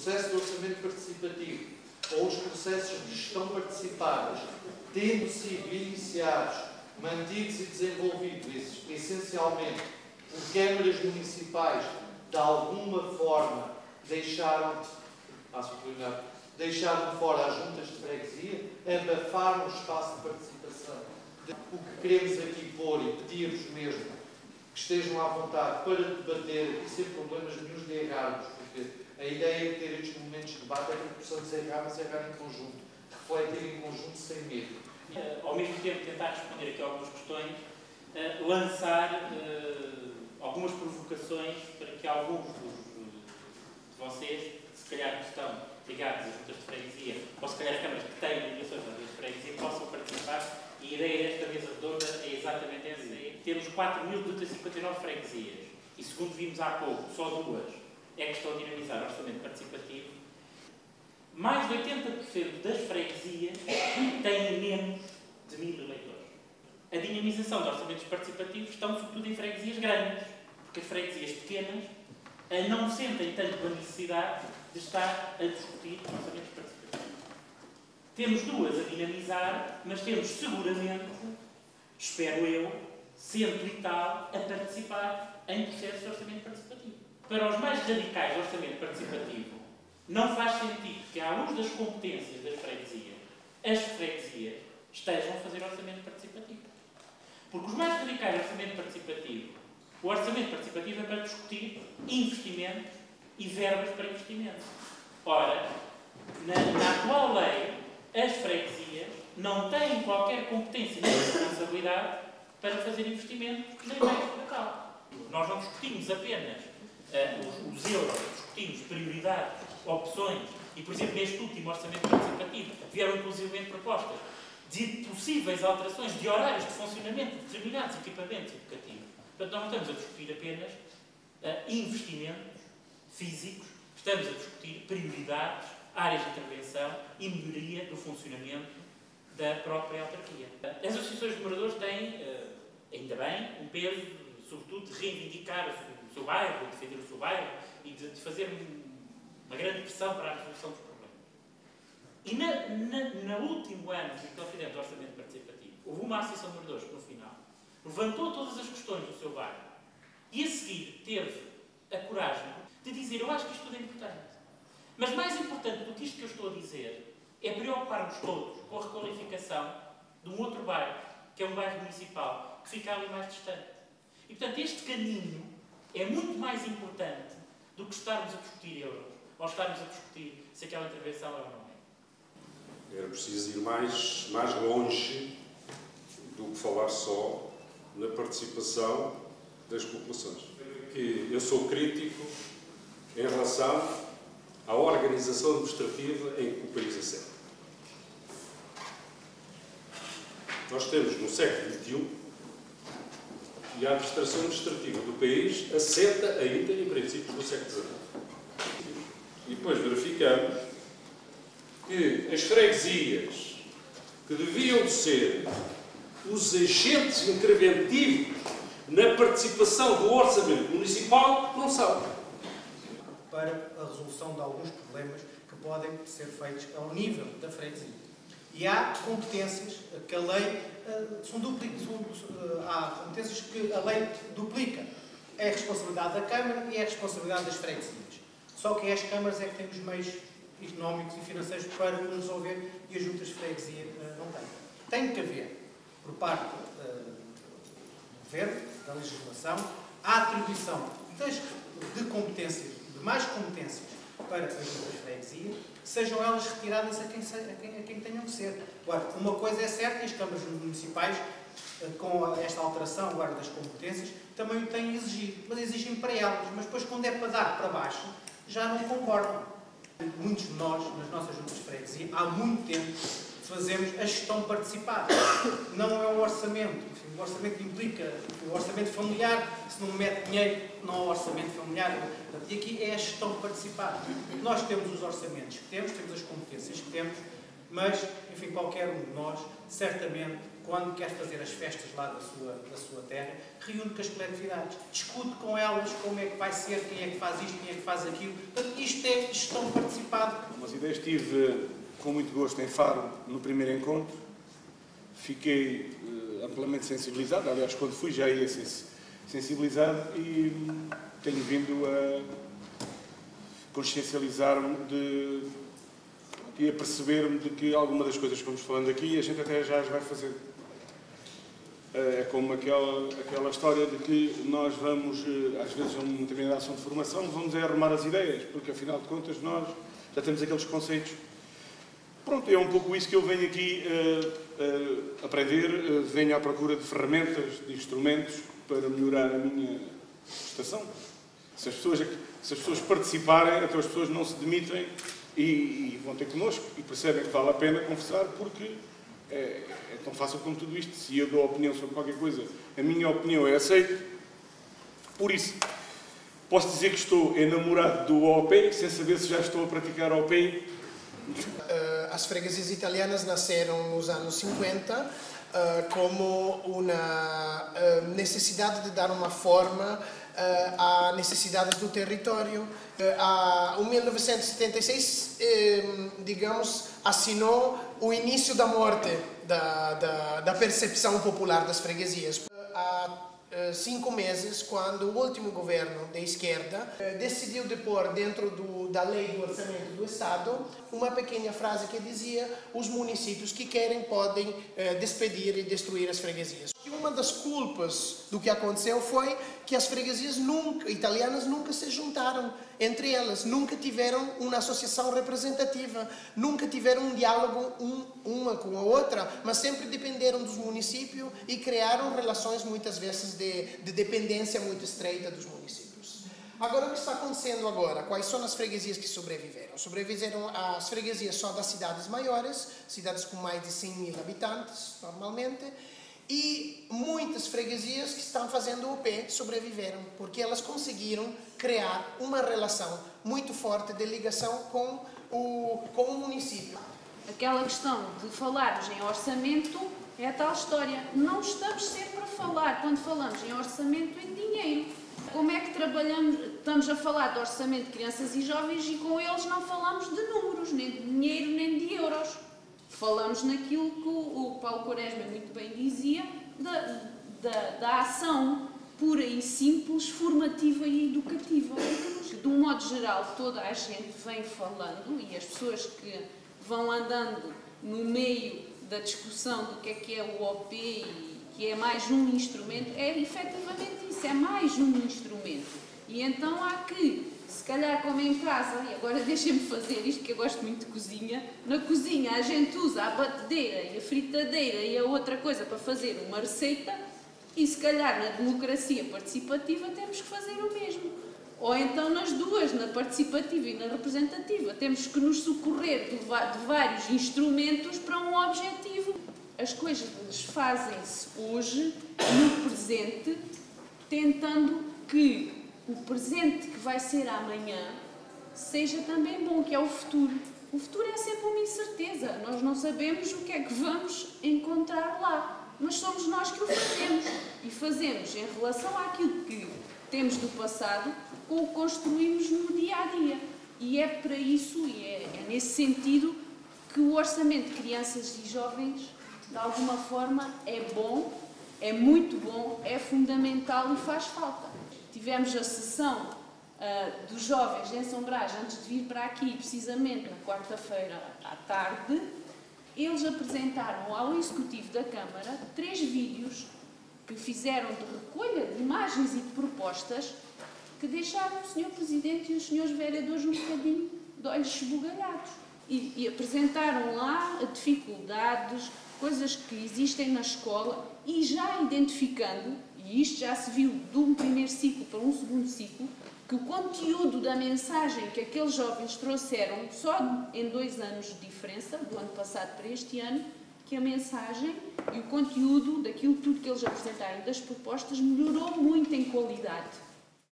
processo de orçamento participativo ou os processos de gestão participadas, tendo sido iniciados, mantidos e desenvolvidos essencialmente por câmaras municipais, de alguma forma deixaram fora as juntas de freguesia, abafaram o espaço de participação. O que queremos aqui pôr e pedir-vos mesmo que estejam à vontade para debater e sem problemas nenhums de errarmos, porque a ideia de ter estes momentos de debate é que possamos errar, mas errar em conjunto, refletir em conjunto sem medo. Ao mesmo tempo tentar responder aqui a algumas questões, lançar algumas provocações para que alguns de vocês, que se calhar estão ligados às juntas de freguesia, ou se calhar as câmaras que têm ligações às juntas de freguesia, possam participar. E a ideia desta mesa redonda é exatamente essa. Temos 4.259 freguesias e, segundo vimos há pouco, só 2 é que estão a dinamizar o orçamento participativo. Mais de 80% das freguesias têm menos de 1.000 eleitores. A dinamização de orçamentos participativos estão sobretudo em freguesias grandes, porque as freguesias pequenas não sentem tanto a necessidade de estar a discutir orçamentos participativos. Temos 2 a dinamizar, mas temos seguramente, espero eu, 100 e tal a participar em processos de orçamento participativo. Para os mais radicais do orçamento participativo, não faz sentido que, à luz das competências das freguesias, as freguesias estejam a fazer orçamento participativo. Porque os mais radicais do orçamento participativo, o orçamento participativo é para discutir investimentos e verbas para investimentos. Ora, na atual lei, as freguesias não têm qualquer competência nem responsabilidade para fazer investimentos nem meios local. Nós não discutimos apenas os euros, discutimos prioridades, opções e, por exemplo, neste último orçamento participativo vieram inclusivamente propostas de possíveis alterações de horários de funcionamento de determinados equipamentos educativos. Portanto, nós não estamos a discutir apenas investimentos físicos, estamos a discutir prioridades, áreas de intervenção e melhoria do funcionamento da própria autarquia. As associações de moradores têm, ainda bem, um peso, sobretudo, de reivindicar o seu bairro, de defender o seu bairro e de fazer uma grande pressão para a resolução dos problemas. E no último ano que nós fizemos o orçamento participativo, houve uma associação de moradores que, no final, levantou todas as questões do seu bairro e, a seguir, teve a coragem de dizer: eu acho que isto tudo é importante. Mas mais importante do que isto que eu estou a dizer é preocupar-nos todos com a requalificação de um outro bairro, que é um bairro municipal, que fica ali mais distante. E, portanto, este caminho é muito mais importante do que estarmos a discutir euros, ou estarmos a discutir se aquela intervenção é ou não é. Era preciso ir mais longe do que falar só na participação das populações. Que eu sou crítico em relação à organização administrativa em que o país assenta. Nós temos no século XXI e a administração administrativa do país assenta ainda em princípios do século XIX. E depois verificamos que as freguesias, que deviam ser os agentes interventivos na participação do orçamento municipal, não são. Para a resolução de alguns problemas que podem ser feitos ao nível da freguesia. E há competências que a lei há competências que a lei duplica. É a responsabilidade da Câmara e é a responsabilidade das freguesias. Só que as câmaras é que têm os meios económicos e financeiros para os resolver e as juntas de freguesia não têm. Tem que haver, por parte do Governo, da legislação, a atribuição de competências, de mais competências para as juntas de freguesia, sejam elas retiradas a quem tenham que ser. Agora, uma coisa é certa, e as câmaras municipais, com esta alteração agora das competências, também o têm exigido, mas exigem para elas, mas depois quando é para dar para baixo, já não concordam. Muitos de nós, nas nossas juntas de freguesia, há muito tempo fazemos a gestão participada. Não é um orçamento. O orçamento implica o orçamento familiar, se não mete dinheiro, não há orçamento familiar. E aqui é a gestão participada. Nós temos os orçamentos que temos as competências que temos, mas, enfim, qualquer um de nós certamente quando quer fazer as festas lá da sua terra, reúne com as coletividades, discute com elas como é que vai ser, quem é que faz isto, quem é que faz aquilo. Portanto, isto é gestão participada. Umas ideias. Estive com muito gosto em Faro no primeiro encontro, fiquei amplamente sensibilizado, aliás, quando fui já ia sensibilizado e tenho vindo a consciencializar-me e a perceber-me de que alguma das coisas que vamos falando aqui a gente até já as vai fazer. É como aquela história de que nós vamos, às vezes, a uma determinada ação de formação, vamos arrumar as ideias, porque, afinal de contas, nós já temos aqueles conceitos. Pronto, é um pouco isso que eu venho aqui aprender, venho à procura de ferramentas, de instrumentos para melhorar a minha prestação. Se as pessoas participarem, então as pessoas não se demitem e vão ter connosco e percebem que vale a pena conversar, porque é tão fácil como tudo isto. Se eu dou opinião sobre qualquer coisa, a minha opinião é aceita. Por isso, posso dizer que estou enamorado do OP, sem saber se já estou a praticar OP. As freguesias italianas nasceram nos anos 50 como uma necessidade de dar uma forma a necessidades do território. Em 1976, digamos, assinou o início da morte da percepção popular das freguesias. Há 5 meses, quando o último governo da esquerda decidiu depor dentro da lei do orçamento do Estado uma pequena frase que dizia: os municípios que querem podem despedir e destruir as freguesias. E uma das culpas do que aconteceu foi que as freguesias italianas nunca se juntaram entre elas, nunca tiveram uma associação representativa, nunca tiveram um diálogo uma com a outra, mas sempre dependeram dos municípios e criaram relações muitas vezes de dependência muito estreita dos municípios. Agora, o que está acontecendo agora? Quais são as freguesias que sobreviveram? Sobreviveram as freguesias só das cidades maiores, cidades com mais de 100.000 habitantes, normalmente, e muitas freguesias que estão fazendo o P sobreviveram, porque elas conseguiram criar uma relação muito forte de ligação com o município. Aquela questão de falarmos em orçamento é a tal história. Não estamos sempre a falar, quando falamos em orçamento, em dinheiro. Como é que trabalhamos? Estamos a falar de orçamento de crianças e jovens e com eles não falamos de números, nem de dinheiro, nem de euros. Falamos naquilo que o Paulo Quaresma muito bem dizia, da ação pura e simples, formativa e educativa. De um modo geral, toda a gente vem falando e as pessoas que vão andando no meio da discussão do que é o OP e que é mais um instrumento, é efetivamente isso, é mais um instrumento. E então há que, se calhar como em casa, e agora deixem-me fazer isto que eu gosto muito de cozinha, na cozinha a gente usa a batedeira e a fritadeira e a outra coisa para fazer uma receita e se calhar na democracia participativa temos que fazer o mesmo. Ou então nas duas, na participativa e na representativa, temos que nos socorrer de vários instrumentos para um objetivo. As coisas fazem-se hoje, no presente, tentando que o presente que vai ser amanhã seja também bom, que é o futuro. O futuro é sempre uma incerteza, nós não sabemos o que é que vamos encontrar lá, mas somos nós que o fazemos e fazemos em relação àquilo que temos do passado ou o construímos no dia-a-dia. E é para isso, e é nesse sentido, que o orçamento de crianças e jovens, de alguma forma, é bom, é muito bom, é fundamental e faz falta. Tivemos a sessão dos jovens em São Brás, antes de vir para aqui, precisamente na quarta-feira à tarde. Eles apresentaram ao Executivo da Câmara 3 vídeos que fizeram de recolha de imagens e de propostas que deixaram o Sr. Presidente e os Srs. Vereadores um bocadinho de olhos esbugalhados. E apresentaram lá dificuldades, coisas que existem na escola e já identificando, e isto já se viu de um primeiro ciclo para um segundo ciclo, que o conteúdo da mensagem que aqueles jovens trouxeram só em 2 anos de diferença, do ano passado para este ano, que a mensagem e o conteúdo daquilo tudo que eles apresentaram das propostas melhorou muito em qualidade.